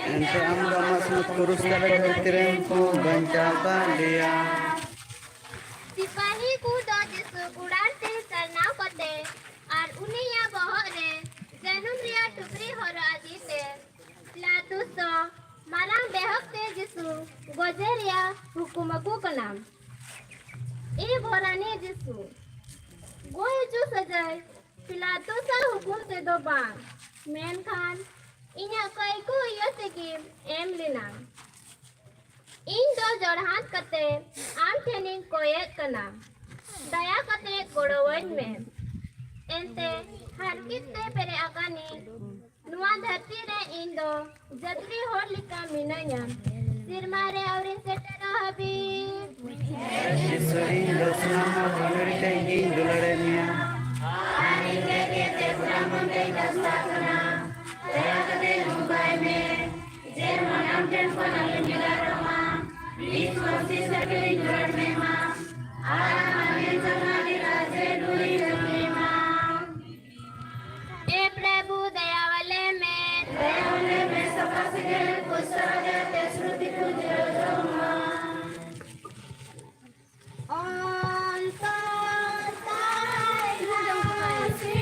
Ente amba masuk kurus kala dhartiremku bancaka dia. सिपाही कूदो जिस उड़ाते सरनाव पते और उन्हें या बहुत रे जन्म रिया टुकड़ी हो रहा जीते लातुसो माला बेहकते जिसु गोजेरिया हुकुमकु कनाम ए भोरानी जिसु गोय जो सजाय पिलातुसा हुकुम ते दो बांग मेन खान इन्हें कई को यो से की एम लेना इन दो जोड़हात कते आम ठेनिंग कोयेक कना दया कते गोड़ोवन में एंते हर कितने पेरे अकानी नुआ धरती रे इन दो जतरी होर लिका मिनया सिरमारे और सेटरा हबीब Isuri dosnama pamirte indularea. आनी के ते ब्राह्मण के दस्ताना दया कते मुंबई में जे मनम जन पनल मिला रमा बीच वर्षी सकरी जुड़ में मां आरा माने जनाली राजे डुई जमे मां ए प्रभु दयावले में सफा से कुशल ते श्रुति पूजो जोमा ओम ताय नासी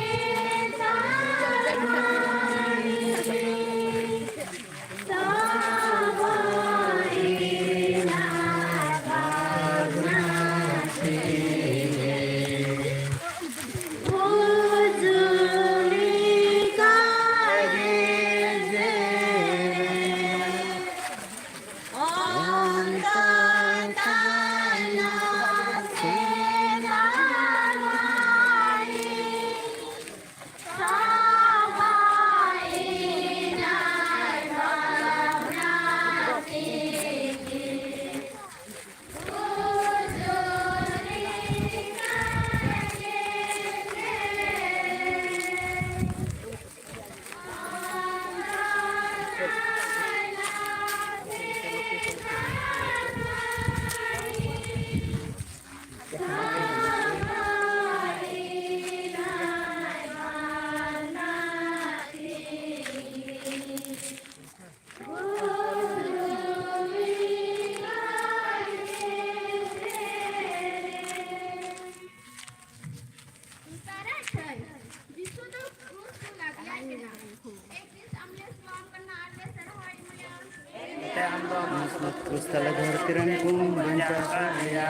Masuk kurus kala dhartiremku bancaka dia.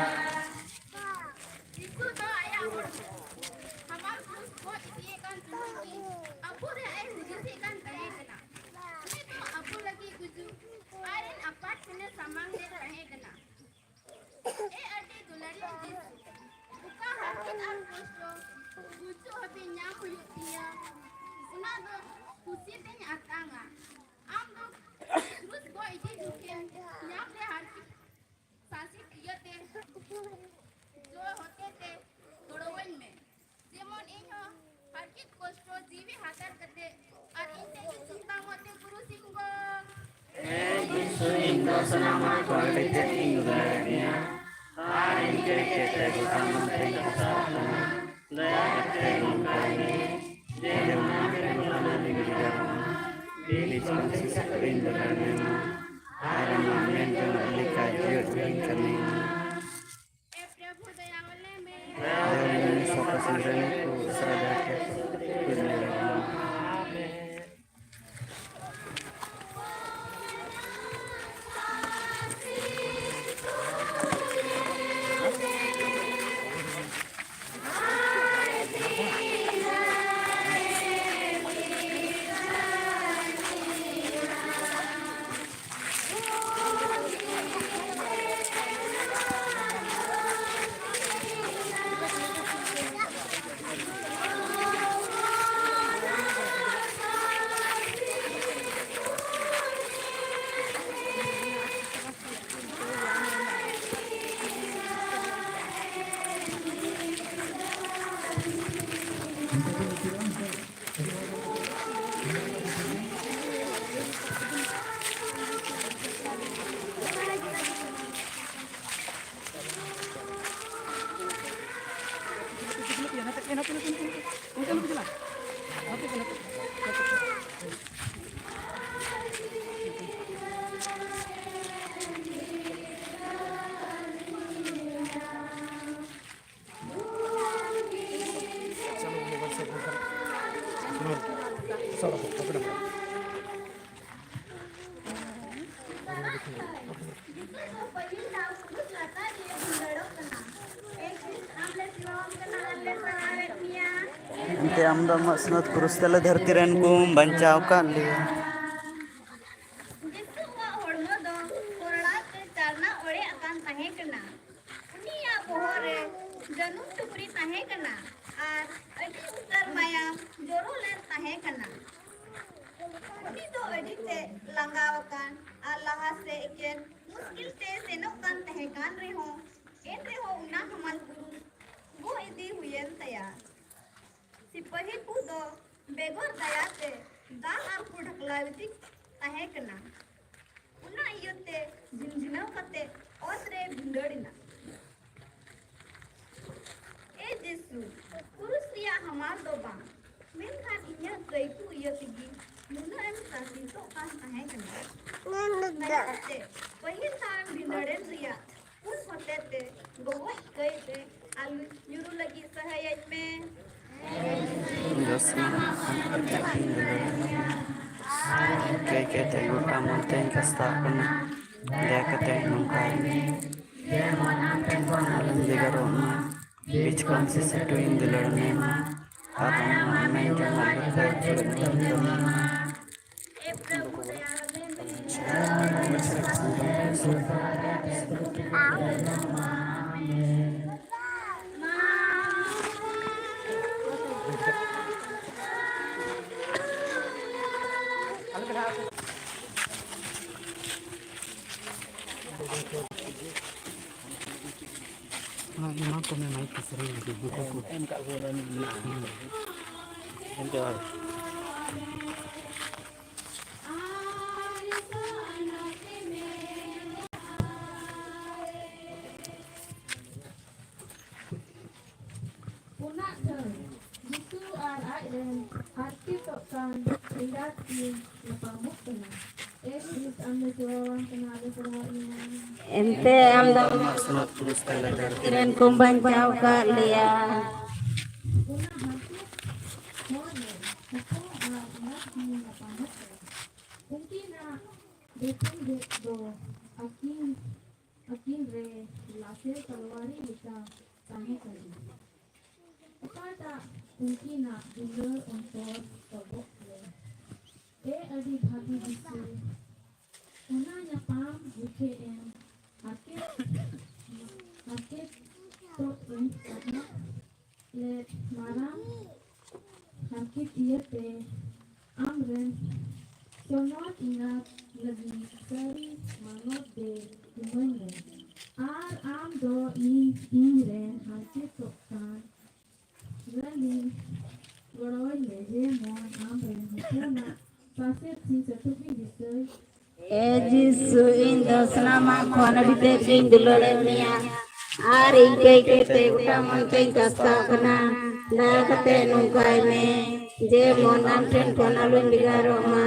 Dosnama pamirte indularea. Ani ke te brahman ke dastana. Daya kate mukaine. Je manam ke mulana digirama. Bilis pansi sakri indularea. Ara mamen jalika jiyot kamina. Daya soka sanjane ko sada ke indularea. Gitu tuh payunda putus lata dia bundadok kena. Kris amle siwam kena amle sawet mia. ente amda masnat kurus tala dharti ren kum banchaw kat leya. Gitu wa hormo do korla te charna ore akan tahe kena. Unia bohore janum tupri tahe kena. Ar adi utar maya joro len tahe kena. Uni do adi te langawakan ar laha se iken muskil te senok kan tahe kan reho. En reho una hamal kurus. Go idi huyen taya. सिपाही कूदो बेगोर दयाते दाल are को ढकलाविति ताहे कना उना इयोते झिनझिनाव कते ओसरे भिंडोड़िना ए जेसु कुरुसिया हमार दो बा मेनखान इन्या गईकु इयोतिगी मुनो एम सासी तो कान ताहे कना नयाते पहिल ताम भिंडोड़ेन रिया उन होते ते गोवत गईते आलू यूरू लगी सहायत में Josna kayak kete gota monteng kasta kena dia kete nungkai alam jaga roma beach konsi setu indilorne aram main jangan lupa A Prabhu Emang kau memang kesering di buku MK Goran Ente Punak dong, jitu anak dan hati tokan tidak di lepamuk kena. Bis ambil jualan kena ada perhatian. Ente amda Sunat terus kala dari kiren kumban jauh ke lia. Punak hati, mana? Itu anak di lepamuk. Mungkin nak betul betul akin re lasir kalwari kita tanya kali. Pada mungkin nak dulu untuk tobok le. Adi bhagi bisu. Unanya pam UKM. Akit to karena le maram akit iya te amren sonot ingat lagi seri manot de umene. Am do ren akit to kan Rani, goroy leje mon amren hukuna pasir si setupi disay. Jisu indo selama kona bite indulornya. Ari kete uta monteng kasta kena. Na kate nungkai me. Je mon amten kona lun bigaroma.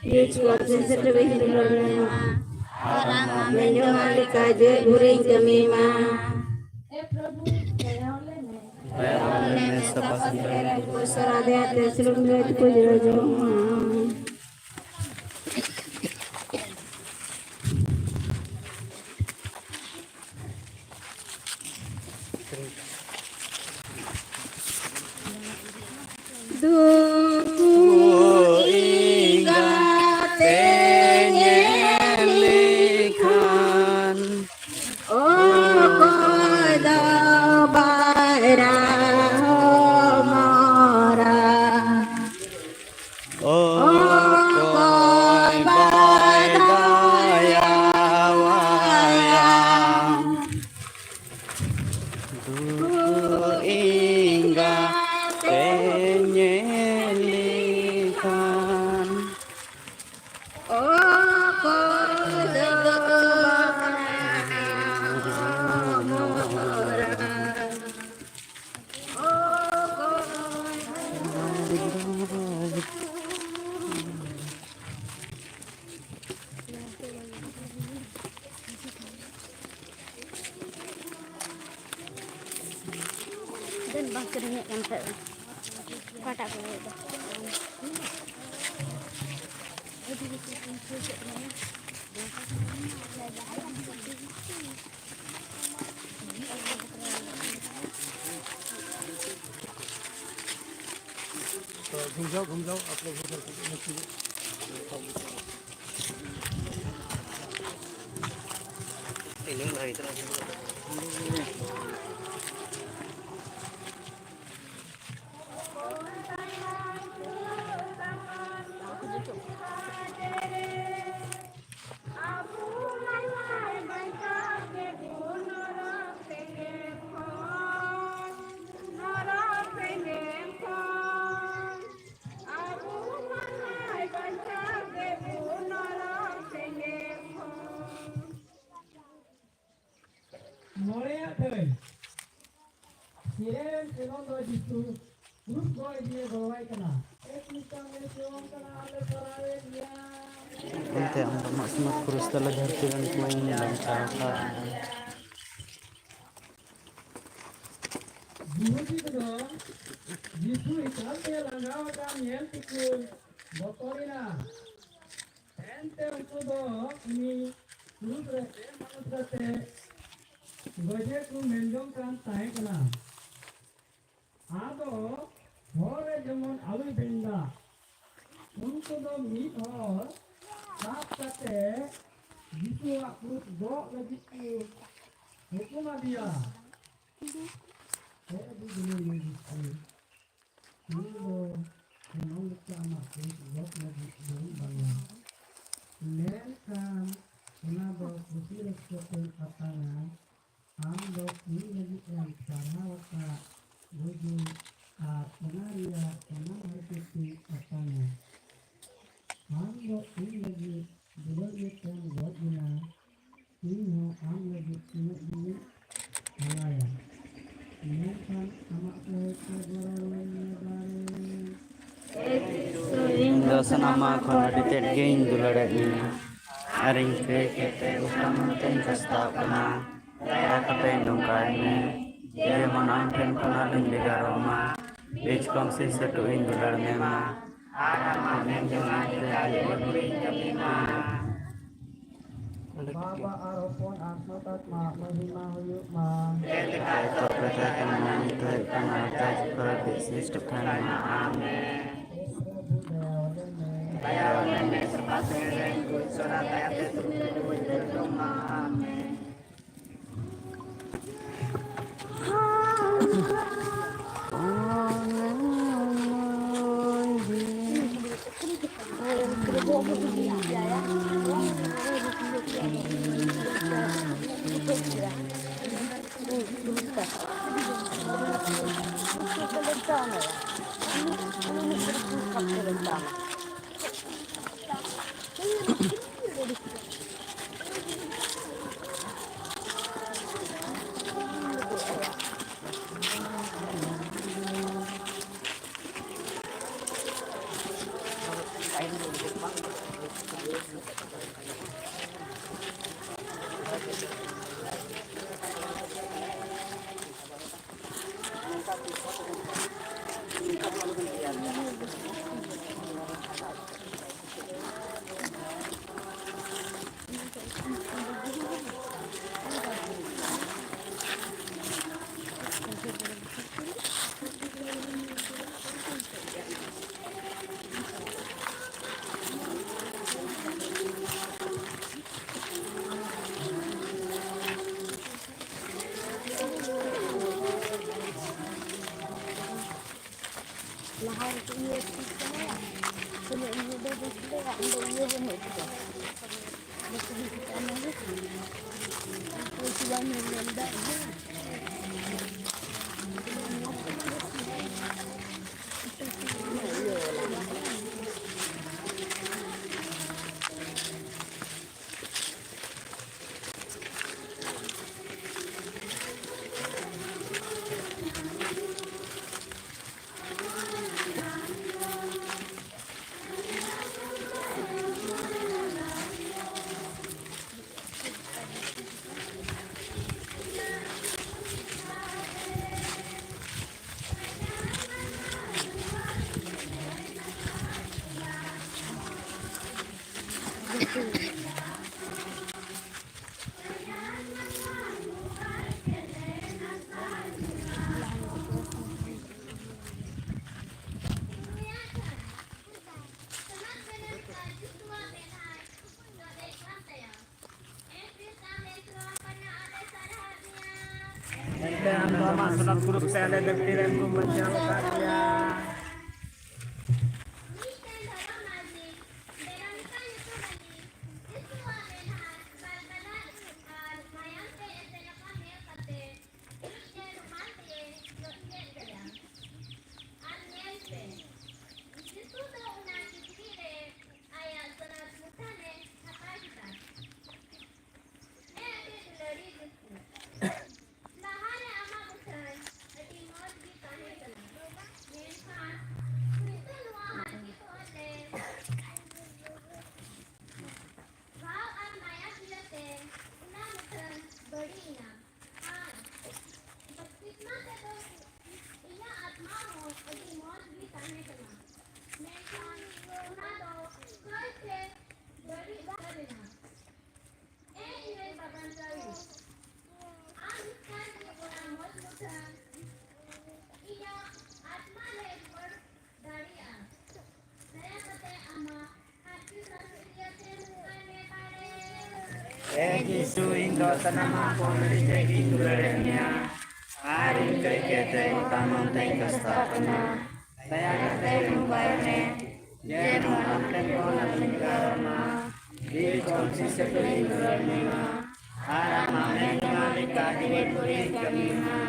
Beach konsi setu indulornya. Orang menjo malika je guring kemima. Prabhu, kaya oleh ne. Surade ate silunga itu jojo. Dan bangkernya kan kata itu. तो घूम जाओ आप लोग उधर मछली Ini lah itu. Morea thầy Sirem egon do jitu Rus boy dia gawai kana Ekita mesyong kana ale parare dia Nanti ang bermaksud kurus telah berjalan main dalam cara. Guru jitu jitu ikal te langawa kan yen tikul botorina Ente untu do ini Rus rete manus rete Gajah ku menjong kan tahe kana Ado hore jemon alu benda Untu do meat hor Sap kate Jitu akrut do lagi ku Hukum dia Saya di dunia jitu Ini memang sama akrut do lagi ku banyak Nen kan Kenapa kusir sesuatu katangan Ando ini lagi yang cara wata Buju penaria penang harus katanya Ando ini lagi Berbagai yang buat guna Ini ang lagi Ini ini Alaya Ini kan amak keberadaan Indo senama kono ditet gain dulada ini. Aring ke kete utama ten kasta kana. Kata nungkai ni. Dia menangkan kana lendiga Roma. Bej kongsi satu indular mema. Arama menjengan dari berduri kepima. Baba aropon asmatat ma mahima huyuk ma Kau percaya menyanyi kana atas berbisnis depan amin. Bayawannya sepasang renggut surat ayat itu bener rumah amin. masalah kurus tele dektiren kumbang kaya. Miten dalam nazi, Veronica Yusufali, Isu Amenhan, Balbala Iskar, Mayante Eselaka Melkate, Miten Rumante, Yotgen Gaya, Anyelte. Isu do una kikire, ayat surat mutane, Hapajita. Lari Isu. Lahane ama bukan, ati mod di kahit kala. Menhan, Kristen wahan itu oleh भाव और माया मिलते ना मिथन बड़ी ना हाँ बपतिस्मा से तो इया आत्मा हो अभी मौत भी ताने कना मैं कौन ना दो कोई से बड़ी बात ना ए ये बबन जाई आम इसका के बोला मौत मुथन इया आत्मा ले पर दाड़िया नया कते अम्मा हाथी संस्कृतिया से मुकाने पाड़े Yesu indo tanama poni tegi durenya. Hari kai kete tamam tai kastapana. Saya kete mumbaine. Je manam tengona lingkarama. Di konsi sepeli durenya. Arama mengalika diberi kamina.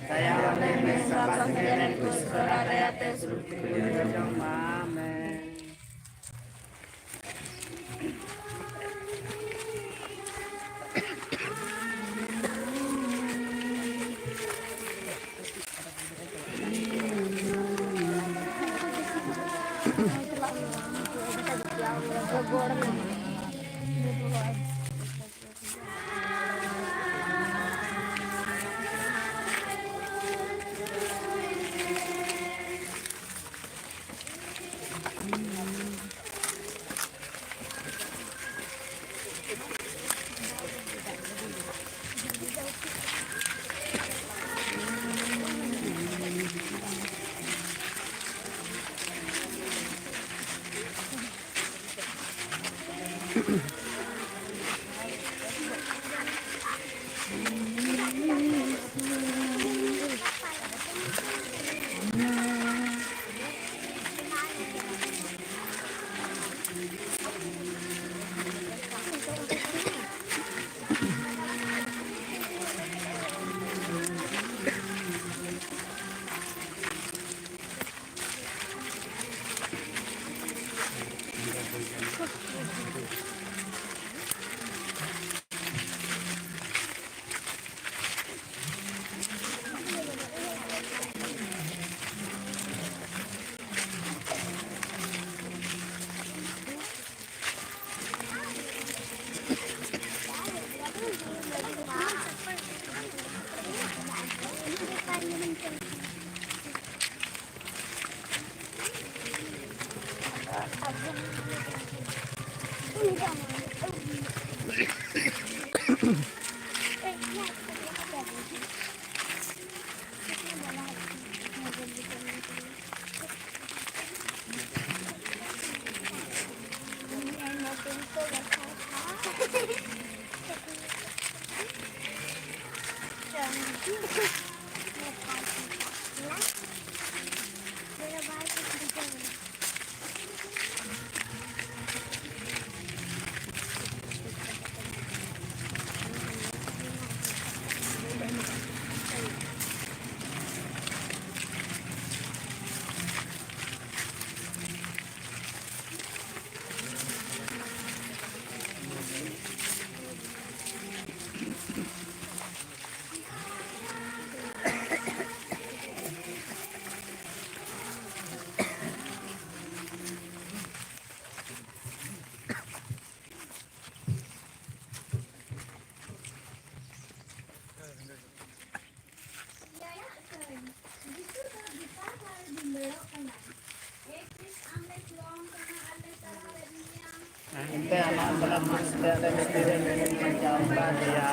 Saya wame sabat keren kuskara reate suruti kujang mame. Ente anak dalam masjid dan setirin menjauh dia.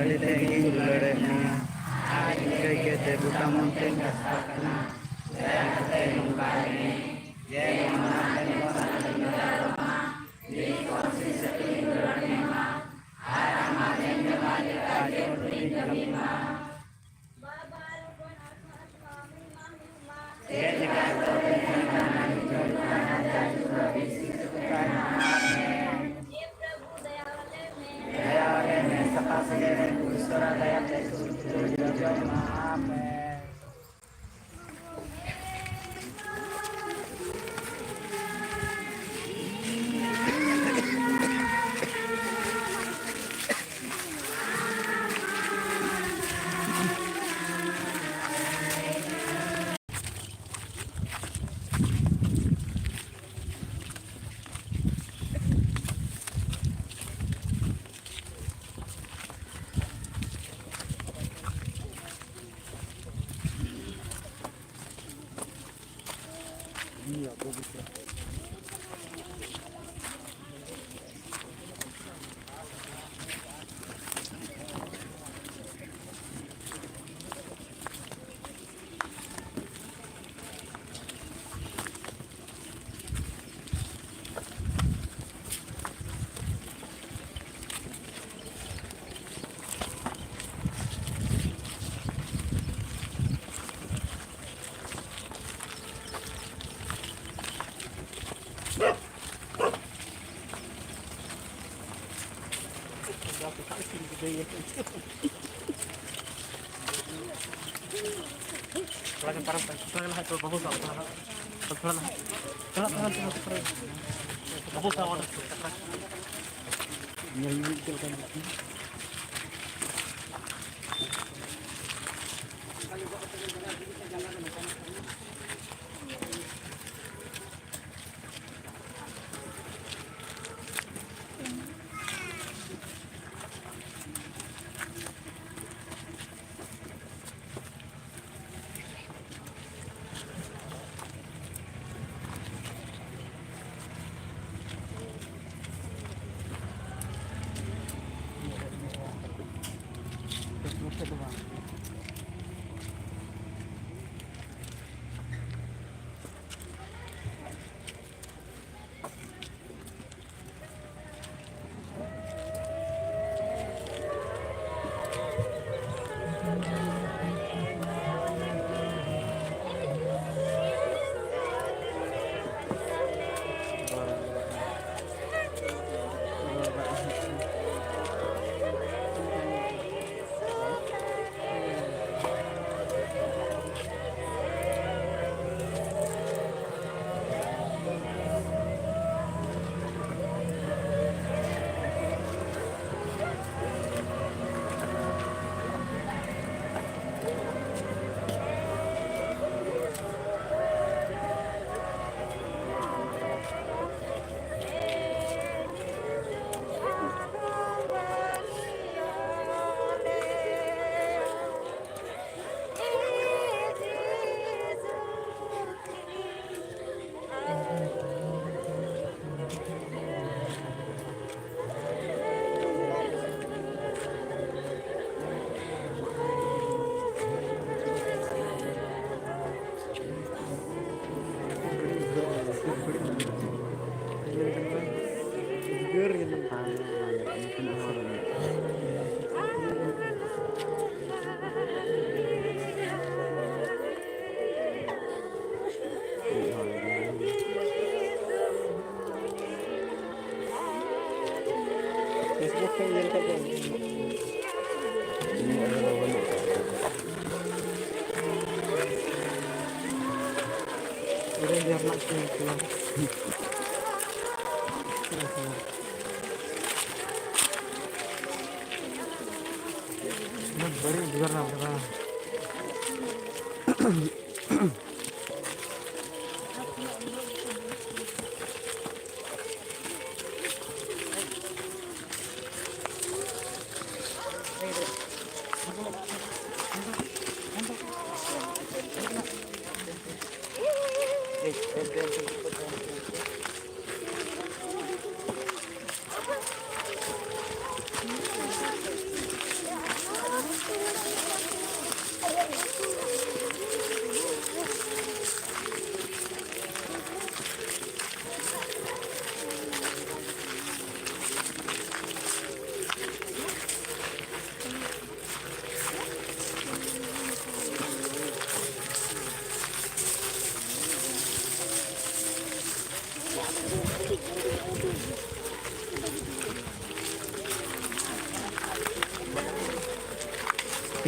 ᱛᱮᱜᱤᱧ ᱫᱩᱞᱟᱹᱲᱮᱫ ᱢᱮᱭᱟ ᱟᱨ ᱤᱱᱠᱟᱹ ᱤᱱᱠᱟᱹᱛᱮ ᱜᱚᱴᱟ ᱢᱚᱱᱛᱮᱧ ᱜᱷᱟᱥᱟᱜ ᱠᱟᱱᱟ ᱫᱟᱭᱟ ᱠᱟᱛᱮ ᱱᱚᱝᱠᱟᱭ ᱢᱮ ᱡᱮ ᱚᱱᱟ ᱴᱷᱮᱱ ᱠᱷᱚᱱ ᱟᱞᱚᱧ ᱵᱷᱮᱜᱟᱨᱚᱜ ᱢᱟ ᱡᱤᱣᱤ ᱠᱚ ᱥᱤᱧ ᱥᱟᱹᱛᱤᱧ ᱫᱩᱞᱟᱹᱲ ᱢᱮᱢᱟ ᱟᱨ ᱟᱢᱟᱜ ᱮᱢ ᱡᱚᱢᱟ ᱞᱮᱠᱟ ᱡᱚᱛᱚ ᱛᱤᱧ ᱠᱟᱹᱢᱤ ᱢᱟ ᱪᱮᱫ ᱞᱮᱠᱟ दया में सपा से ईश्वर दया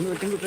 Tunggu.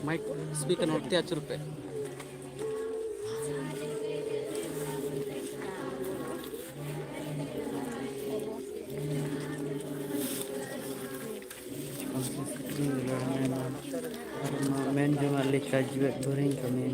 Mic speaker norte achur pe. Main cuma lihat juga goreng kami.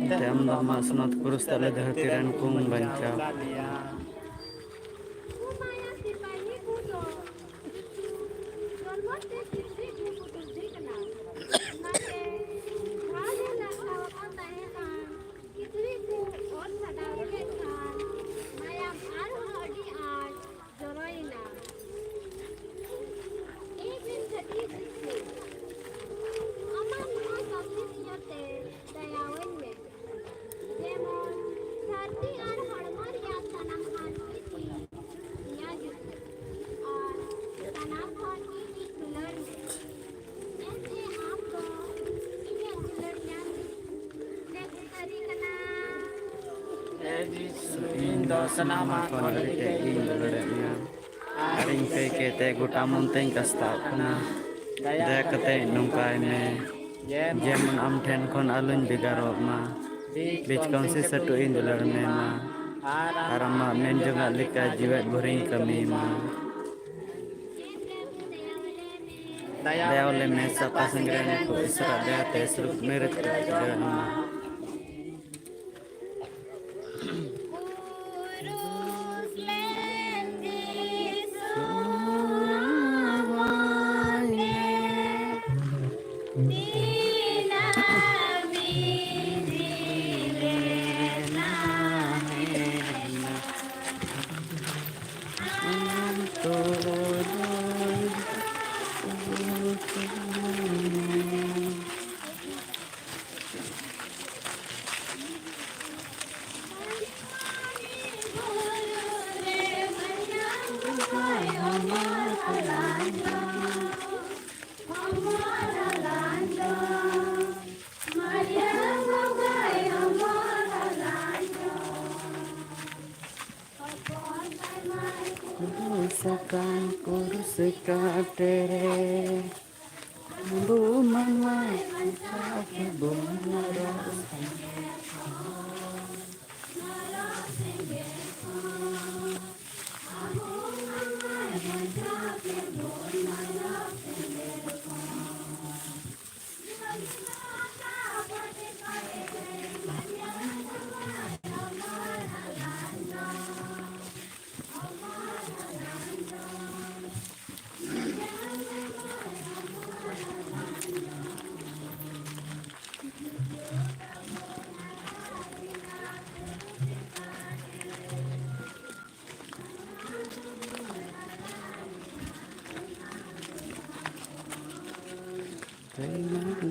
ᱮᱱᱛᱮ ᱟᱢ ᱫᱚ ᱟᱢᱟᱜ ᱥᱚᱱᱚᱛ ᱠᱩᱨᱩᱥ ᱛᱮ ᱟᱞᱮ ᱫᱷᱟᱹᱨᱛᱤ ᱨᱮᱱ ᱠᱚᱢ ᱵᱟᱧᱪᱟᱣ Kumaya sipahi kudo. Jolmote kitri kuku tudri kana. Nate dhale lakhawa tahe kan. Kitri ku or sadawle kan. Mayam ar adi ar joroina. Ek din khati kitri. Amar nuwa sabdit yote dayawan me. Jemon dharti ar hormar ya sanam han kiti. Ya gitu. और तनाव और की दुलर ऐसे आपको ये दुलर या देख करी कना ᱤᱧ ᱫᱚ ᱥᱟᱱᱟᱢᱟᱜ ᱠᱷᱚᱱ ᱟᱹᱰᱤ ᱛᱮᱫ ᱜᱤᱧ ᱫᱩᱞᱟᱹᱲᱮᱫ ᱢᱮᱭᱟ ᱟᱨ ᱤᱧ ᱠᱟᱹᱭ ᱠᱟᱹᱭᱛᱮ ᱜᱚᱴᱟ ᱢᱚᱱᱛᱮᱧ ᱠᱟᱥᱛᱟᱜ ᱠᱟᱱᱟ ᱫᱟᱭᱟ ᱠᱟᱛᱮ ᱱᱚᱝᱠᱟᱭ ᱢᱮ ᱡᱮᱢᱚᱱ ᱟᱢ ᱴᱷᱮᱱ ᱠᱷᱚᱱ ᱟᱞᱚᱧ ᱵᱷᱮᱜᱟᱨᱚᱜ ᱢᱟ ᱵᱤᱪ ᱠᱚᱱᱥᱤ ᱥᱟᱹᱴᱩ ᱤᱧ ᱫᱩᱞᱟᱹᱲ ᱢᱮ ᱢᱟ ᱟᱨ ᱟᱢᱟᱜ ᱢᱮᱱ ᱡᱚᱝᱟᱜ ᱞᱮᱠᱟ ᱡᱤᱣᱮᱫ ᱵᱷᱳᱨᱤᱧ ᱠᱟᱹᱢᱤ ᱢᱟ ये प्रभु दयावले में दयावले में सपा संग्रहण को इसरा दयाते स्वरूप मेरे तरफ मा पुरुष लेंदी दीना बीजी लेना Sakan kurus katere bu mama bu mara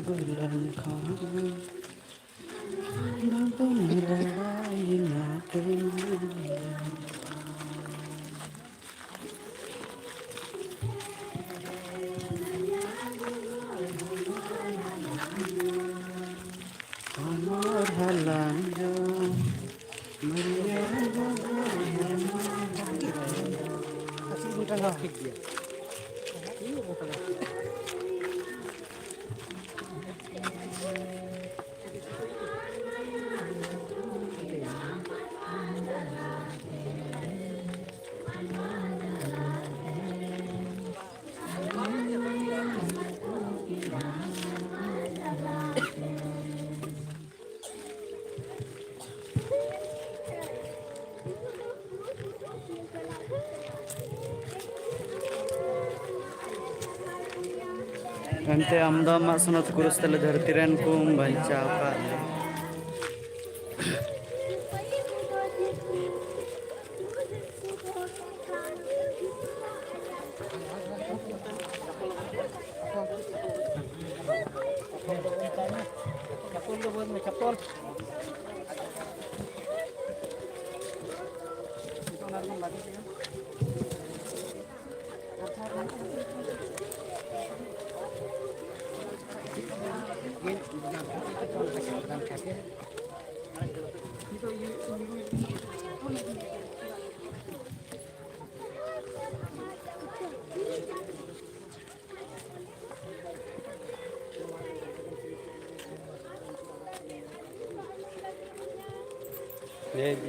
bulan khan amor halanjo ᱮᱱᱛᱮ ᱟᱢ ᱫᱚ ᱟᱢᱟᱜ ᱥᱚᱱᱚᱛ ᱠᱩᱨᱩᱥ ᱛᱮᱞᱮ ᱫᱷᱟᱹᱨᱛᱤ ᱨᱮᱱ ᱠᱚᱢ ᱵᱟᱧᱪᱟᱣ ᱟᱠᱟᱫ ᱞᱮᱭᱟ सिपाही कुदो जिसु कुदो Khan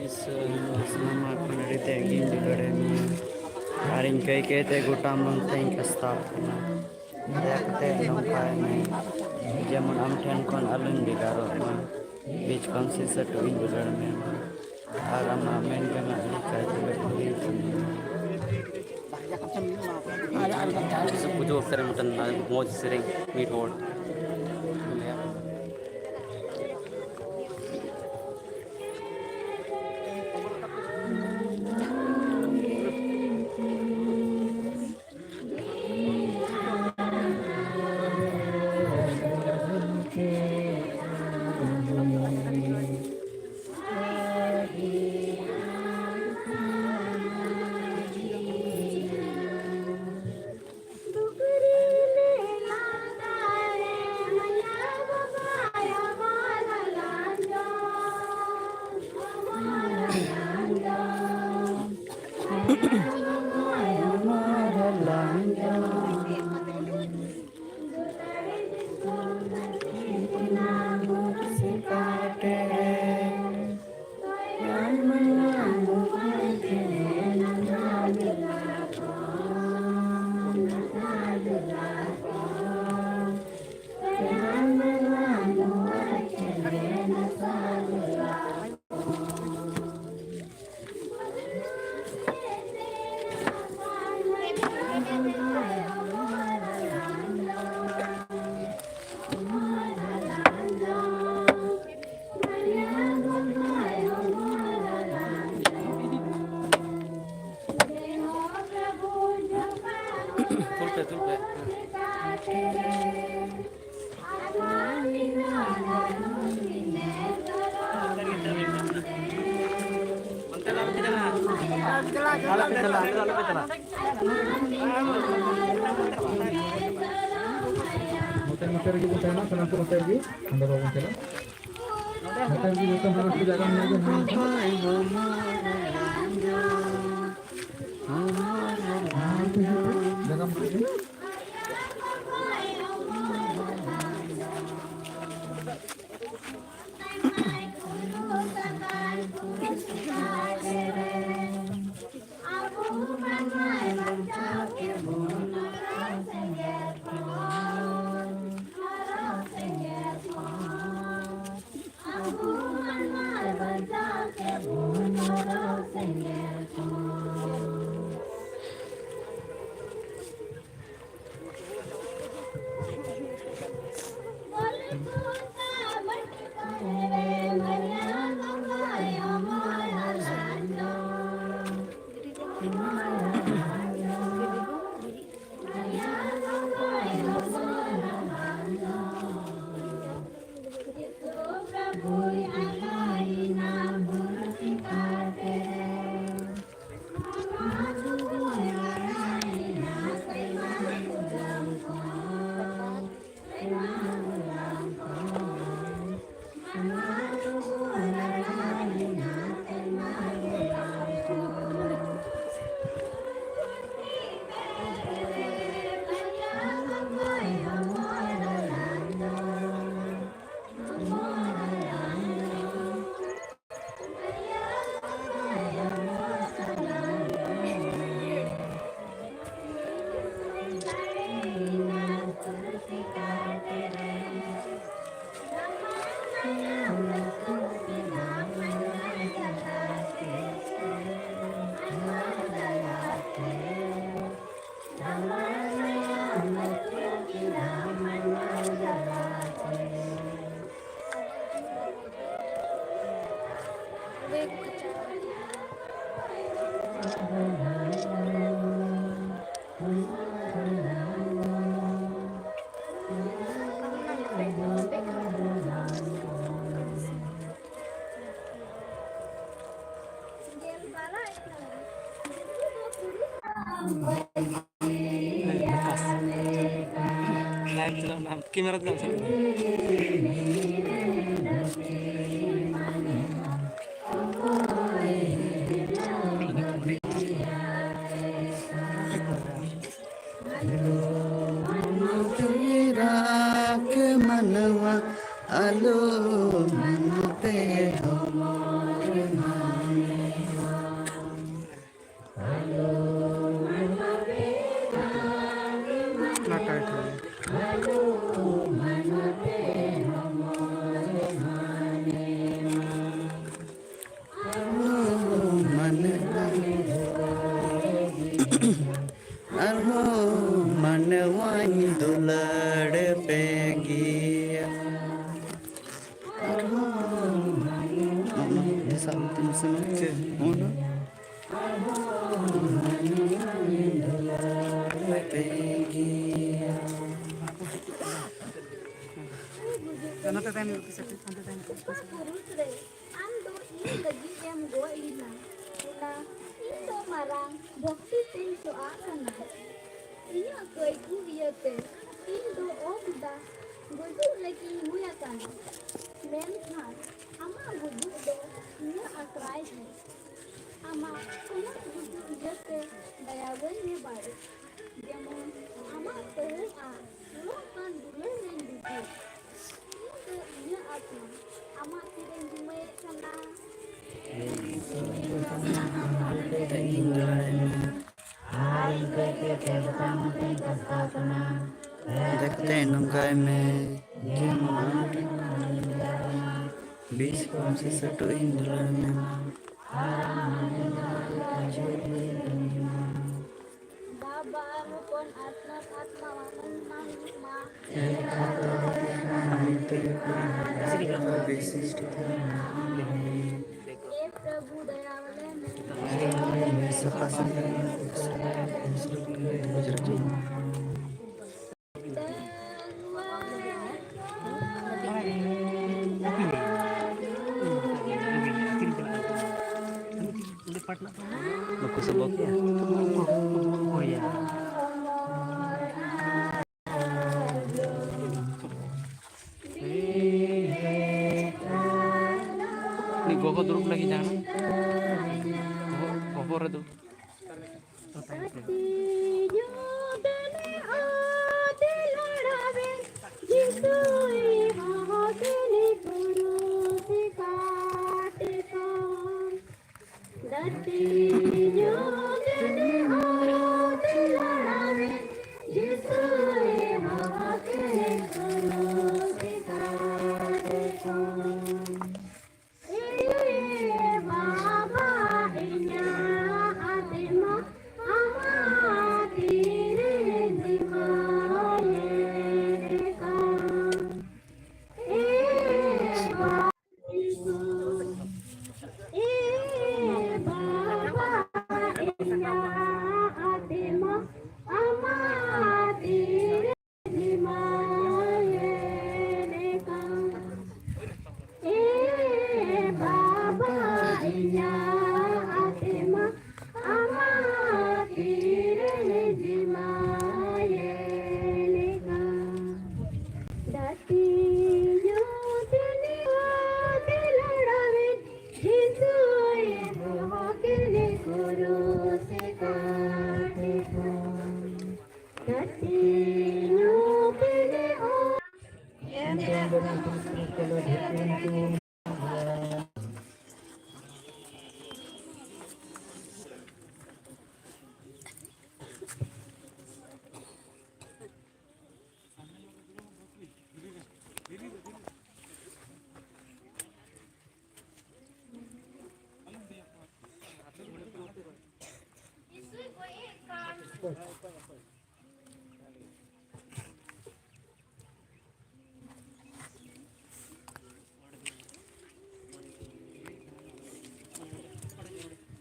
selamat kembali tinggi di badannya. Hari ini kita gota manteng kasta. Dek nongkai ni, jaman am ten kon alun di garot ma. which consists of two individual members, are amendment and calculation. Sa pujo sering matan moj sering meet hold. Motor lagi bukan nak, kenapa motor lagi? Anda bawa motor lah. Motor lagi bukan harus di dalam lagi. Dalam lagi. Kamera dalam sana. Samtim semacam mana? Nanti tanya kisah nanti tanya. Kurus re, ando ini lagi yang gua ina. Ina, indo marang, bukti tin soal kana. Iya ke ibu iya te, indo omda, gujur lagi muya kana. Menhan, ama gujur do, iya akrai hai. Ama, ama gujur iya te, dayawan ne baru. Jemon, ama terus lo kan dulu neng gujur. Iya aku, ama sering jume kana. देखते हैं नंगाई में बीस कौन से सटो इंद्र में Baba rukun atmat atma waman mahma. विशिष्ट हे प्रभु दयावले में Bagus sebab ya. Oh ya. Ini gua duduk lagi jangan. Gua itu.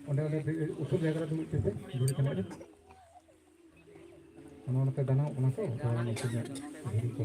Onde usul jaga tu mesti tu, jadi kena ada. Mana nak dana, mana tu? Kalau usul jaga, jadi tu.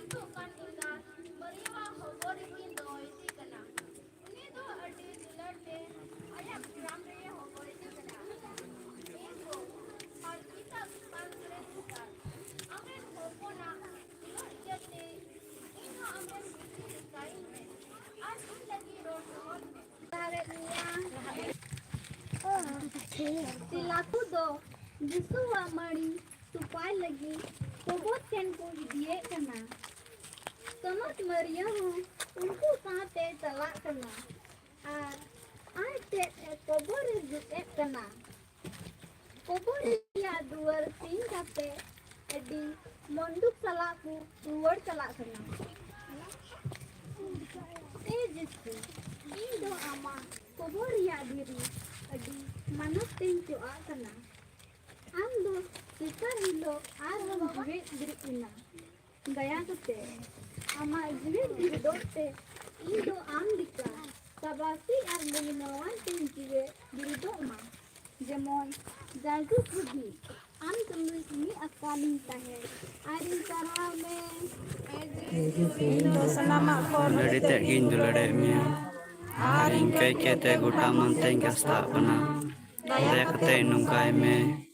Itu kan Silaku do Jisu amari supaya lagi pobot ken ko diye kana. Sangat meriah unku saate chalak kana. Ate pobor juke kana. Pobor ya duar ting kate edi monduk salaku luar chalak kana. Jisu Indo ama pobor ya diri adi manut ting joa kana. Ando kita hilo arwah jiwit diri ina. Daya kate ama jiwit diri dote Indo amdika sabasi ar meninawan ting jiwit diri doma. Jemon jaldu kudi am tulis ini akalin tahe arin cara me Ladite ginjulade mia aring kai kete gota manteng kastapana daya kate nungkai me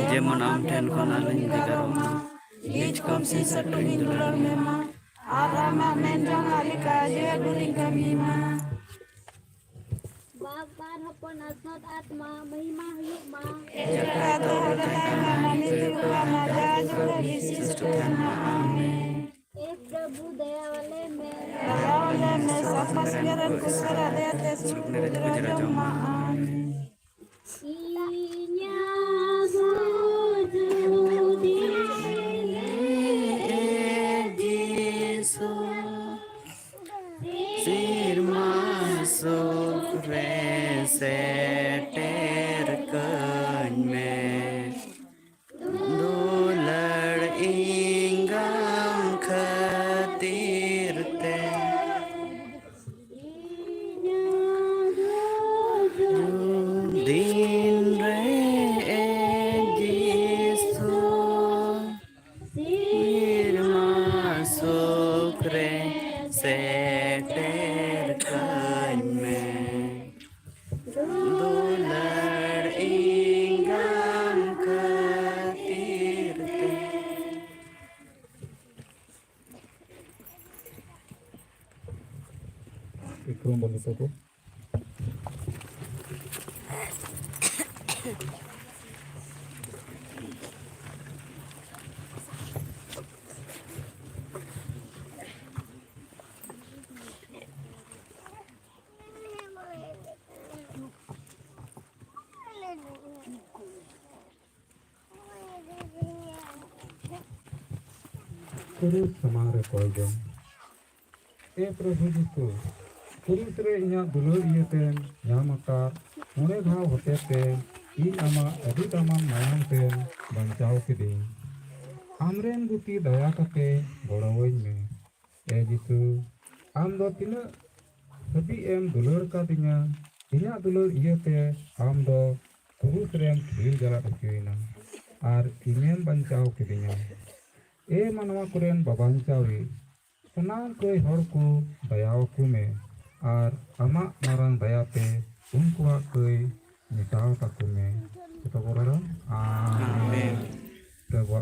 jemon am ten konaling digaroma nij kam si satring dular mema arama menjong alika je guling kamima Babar hapon asnot atma महिमा huyukma jakato hatana manitu kamaja juga disistuna amen एक प्रभु दया वाले में Inya Sir masuk reseter me Dular inggam khatir te Din re Jisu Sir masuk reseter me Dular inggam khatir te Ikram boleh satu. Terus samare koyong. Prabhu Jisu, terus re inya dulur iyaten nyamaka mone ghaw hotete इन आमा अभी तमाम मायम तेन बंचाव किदिन आमरेन गुती दया कते गोड़ावइन में ए जिसु आम दो तिना सभी एम दुलर का तिना इना दुलर इयते आम दो कुरुस रेम खिल जला अचुइना आर इनेम बंचाव किदिना ए मनवा कुरेन बबांचावी सनाम कोई हर को दयाव कुमे आर आमा मारंग दयाते उनकुआ कोई मिटाव ताकुमे kita berdoa amin.